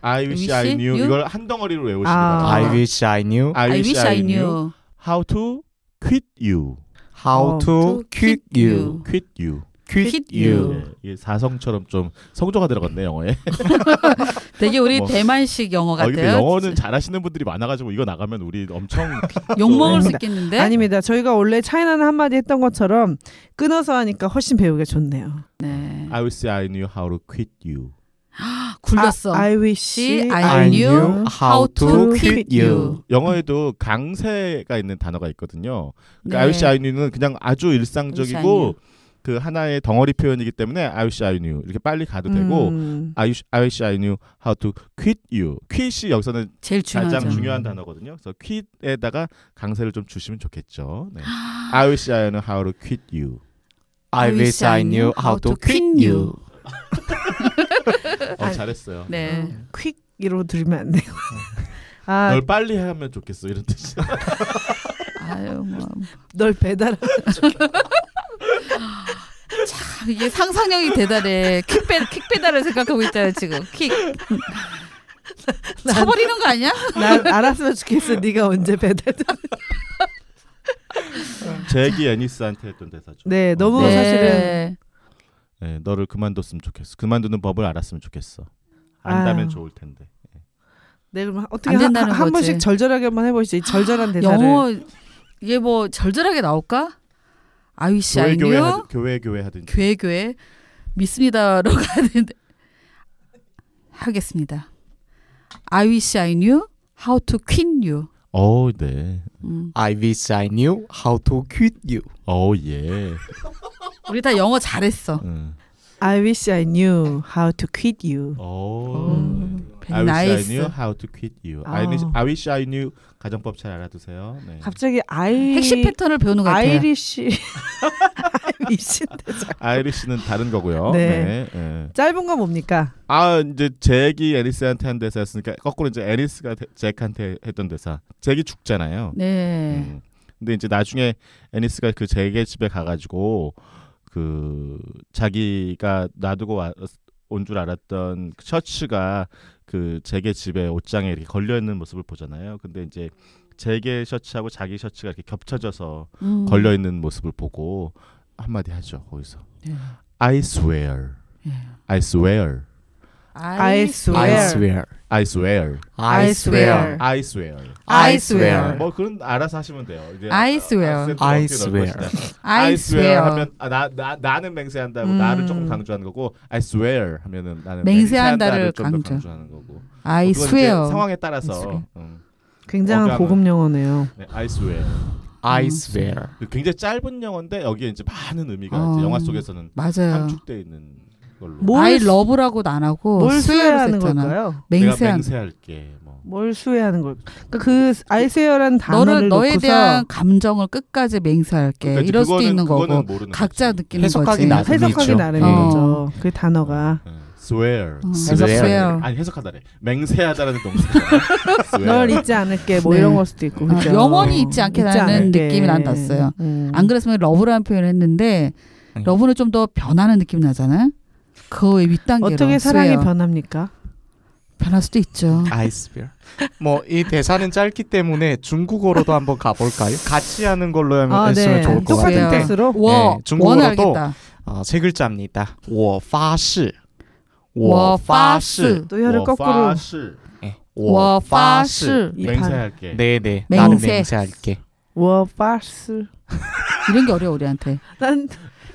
I wish I knew. you? 이걸 한 덩어리로 외우시기 I 바랍니다. wish I knew I wish I knew how to quit you. how to quit you. quit you. quit you. 예, 이게 사성처럼 좀 성조가 들어갔네 영어에. 되게 우리 뭐. 대만식 영어 근데 같아요. 영어는 잘하시는 분들이 많아가지고 이거 나가면 우리 엄청 욕 먹을 수 아닙니다. 있겠는데. 아닙니다. 저희가 원래 차이나는 한마디 했던 것처럼 끊어서 하니까 훨씬 배우기가 좋네요. 네. I wish I knew how to quit you. 굴렸어. I wish I knew how to quit you. 영어에도 강세가 있는 단어가 있거든요. 그러니까 네. I wish I knew는 그냥 아주 I wish I 일상적이고 그 하나의 덩어리 표현이기 때문에 I wish I knew 이렇게 빨리 가도 되고 I wish I knew how to quit you. quit이 여기서는 제일 중요하죠. 가장 중요한 단어거든요. 그래서 quit에다가 강세를 좀 주시면 좋겠죠. 네. I wish I knew how to quit you. I wish I knew how to quit you. 잘했어요. 네. 퀵으로 들으면 안 돼요. 아, 널 빨리 하면 좋겠어 이런 뜻이. 아유 뭐. 널 배달. 참, 이게 상상력이 대단해. 킥 배달을 생각하고 있잖아요 지금. 킥. 차버리는 거 아니야? 난 알았으면 좋겠어. 네가 언제 배달. 제기 애니스한테 했던 대사죠. 네, 너무 네. 사실은 네, 너를 그만뒀으면 좋겠어. 그만두는 법을 알았으면 좋겠어. 안다면 아유. 좋을 텐데. 네, 그럼 어떻게 안 된다는 한 거지. 번씩 절절하게 한번 해보시죠. 이 절절한 대사를. 영어 이게 뭐 절절하게 나올까? I wish I knew. 교회 하든지. 교회 믿습니다로 가야 되는데 하겠습니다. I wish I knew how to quit you. 네. I wish I knew how to quit you. 예. 우리 다 영어 잘했어. I wish I knew how to quit you. I wish I 나이스. knew how to quit you. 아. I wish I knew 가정법 잘 알아두세요. 네. 갑자기 핵심 패턴을 배우는 것 같아요. 아이리시 아이리시인데 아이리시는 다른 거고요. 네. 네. 짧은 건 뭡니까? 이제 잭이 애니스한테 한 대사였으니까 거꾸로 이제 애니스가 잭한테 했던 대사. 잭이 죽잖아요. 네. 근데 이제 나중에 애니스가 그 잭의 집에 가가지고 그 자기가 놔두고 온 줄 알았던 셔츠가 그 잭의 집에 옷장에 이렇게 걸려 있는 모습을 보잖아요. 근데 이제 잭의 셔츠하고 자기 셔츠가 이렇게 겹쳐져서 걸려 있는 모습을 보고 한마디 하죠. 거기서 네. I swear, 네. I swear, I swear. I swear. I swear, I swear. I swear. I swear. 뭐 그런 알아서 하시면 돼요. 이제 I swear. I swear. I swear. 하면 나는 맹세한다고 나를 조금 강조하는 거고 I swear 하면은 나는 맹세한다를 좀더 강조. 강조하는 거고. I 그건 swear. 이제 상황에 따라서 swear. 굉장한 어감은- 고급 영어네요. 네, I swear. I swear. 굉장히 짧은 영어인데 여기에 이제 많은 의미가 이제 영화 속에서는 맞아요. 함축돼 있는 걸로. 뭐- I love라고는 안 하고 뭘 swear로 수혜하는 썼잖아. 걸까요? 내가 맹세한. 맹세할게. 뭐. 뭘 수혜하는 걸? 그러니까 그 I swear라는 단어를 너에 놓고서 대한 감정을 끝까지 맹세할게. 그러니까 이제 이럴 수도 그거는- 있는 그거는 거고 모르는 각자 거지. 느끼는 해석하기 거지. 나름. 해석하기 의미죠. 나름인 어. 거죠. 그 단어가 swear. swear. 아니 해석하다래. 맹세하다라는 동사잖아. swear. 널 잊지 않을게 뭐 네. 이런 걸 수도 있고 그죠? 영원히 잊지 않게라는 않을게. 느낌이 난 났어요. 음. 안 그랬으면 러브라는 표현을 했는데 러브는 좀 더 변하는 느낌이 나잖아요. 그거의 윗단계로 어떻게 사랑이 swear. 변합니까? 변할 수도 있죠. I swear. 뭐 이 대사는 짧기 때문에 중국어로도 한번 가볼까요? 같이 하는 걸로 했으면 좋을 것 똑같은 같은데. 뜻으로 워 네, 중국어로도 원을 알겠다. 세 글자입니다. 我发誓.我发誓. 또 혀를 거꾸로 我发誓. 我发誓. 이 판. 맹세할게. 네네. 맹세. 나는 맹세할게. 我发誓. 이런 게 어려워 우리한테. 난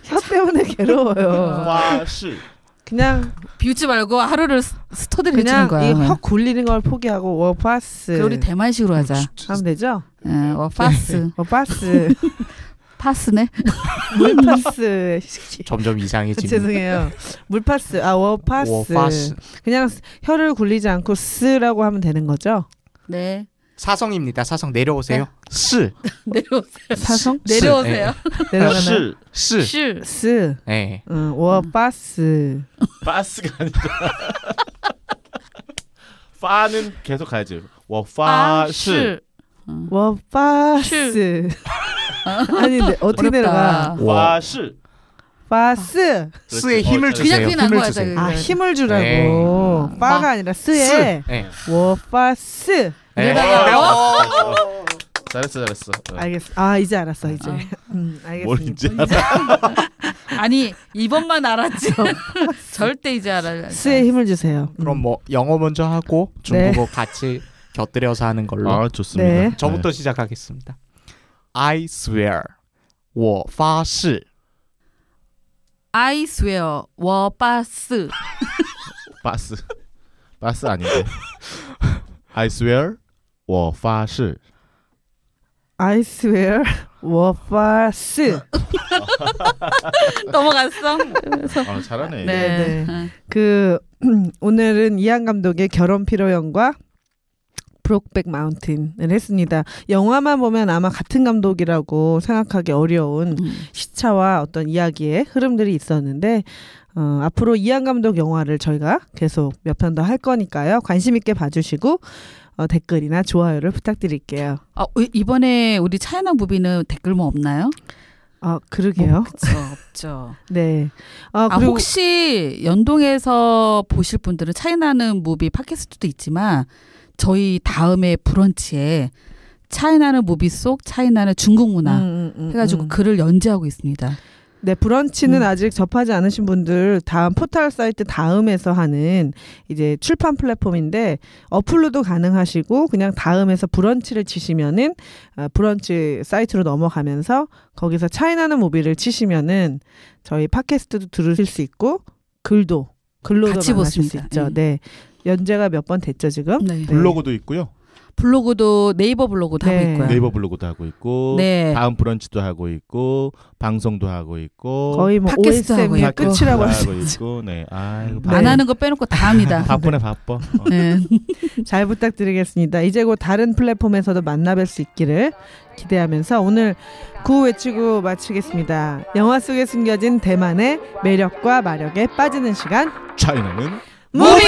혀 때문에 괴로워요. 发誓. 그냥 비웃지 말고 하루를 스터디를 그냥 해주는 거야. 이 혀 굴리는 걸 포기하고 我发誓 그 우리 대만식으로 하자. 하면 되죠? 파스. 我发誓 파스네. 물파스 점점 이상해집니다. 죄송해요. 물파스. 아, 我发誓. 我发誓. 그냥 혀를 굴리지 않고 스라고 하면 되는 거죠? 네. 사성입니다. 사성 내려오세요. 是. 내려오세요. 사성? 내려오세요. 내려가나? 是. 是. 실. 스. 네. 我发誓. 파스가 아니라. 파는 계속 가야지. 我发誓.我发誓. 아니, 근데 어떻게 내려가? 发誓. 发誓. 스에 힘을 주세요. 그냥 그냥 힘을 하자, 주세요. 그냥. 아, 힘을 주라고. 네. 빠가 아니라 스에. 네. 我发誓. 잘했어. 알겠어. 아, 이제 알았어, 이제. 뭘 알겠습니다. 이제 알아? 아니 이번만 알았죠. 절대 이제 알아요. 스에 힘을 주세요. 그럼 뭐 영어 먼저 하고 중국어 같이 곁들여서 하는 걸로. 아 좋습니다. 네. 저부터 시작하겠습니다. I swear, 我发誓. I swear, 我发誓. 바스 아닌데. I swear, 我发誓. I swear, 我发誓. 넘어갔어. 아 잘하네. 네. 네. 그 오늘은 이한 감독의 결혼 피로연과 브록백 마운틴을 했습니다. 영화만 보면 아마 같은 감독이라고 생각하기 어려운 시차와 어떤 이야기의 흐름들이 있었는데 앞으로 이한 감독 영화를 저희가 계속 몇 편 더 할 거니까요. 관심 있게 봐주시고 댓글이나 좋아요를 부탁드릴게요. 이번에 우리 차이나 무비는 댓글 뭐 없나요? 그러게요. 그렇죠. 없죠. 네. 그리고 혹시 연동해서 보실 분들은 차이나는 무비 팟캐스트도 있지만 저희 다음에 브런치에 차이나는 무비 속 차이나는 중국 문화 해가지고 글을 연재하고 있습니다. 네, 브런치는 아직 접하지 않으신 분들 다음 포털 사이트 다음에서 하는 이제 출판 플랫폼인데 어플로도 가능하시고 그냥 다음에서 브런치를 치시면은 브런치 사이트로 넘어가면서 거기서 차이나는 무비를 치시면은 저희 팟캐스트도 들으실 수 있고 글로도 같이 만나실 수 보십니다. 있죠. 네. 연재가 몇 번 됐죠 지금? 네. 블로그도 있고요. 블로그도 네이버 블로그도 네. 하고 있고요. 네이버 블로그도 하고 있고 네. 다음 브런치도 하고 있고 방송도 하고 있고 거의 뭐 팟캐스트 하고 OSM의 있고. 끝이라고 할 수 하고 있죠. 있고 네. 아이고 네. 안 하는 거 빼놓고 다 합니다. 바쁘네 바빠. 네. 잘 부탁드리겠습니다. 이제 곧 다른 플랫폼에서도 만나뵐 수 있기를 기대하면서 오늘 구호 외치고 마치겠습니다. 영화 속에 숨겨진 대만의 매력과 마력에 빠지는 시간 차이나는 무비!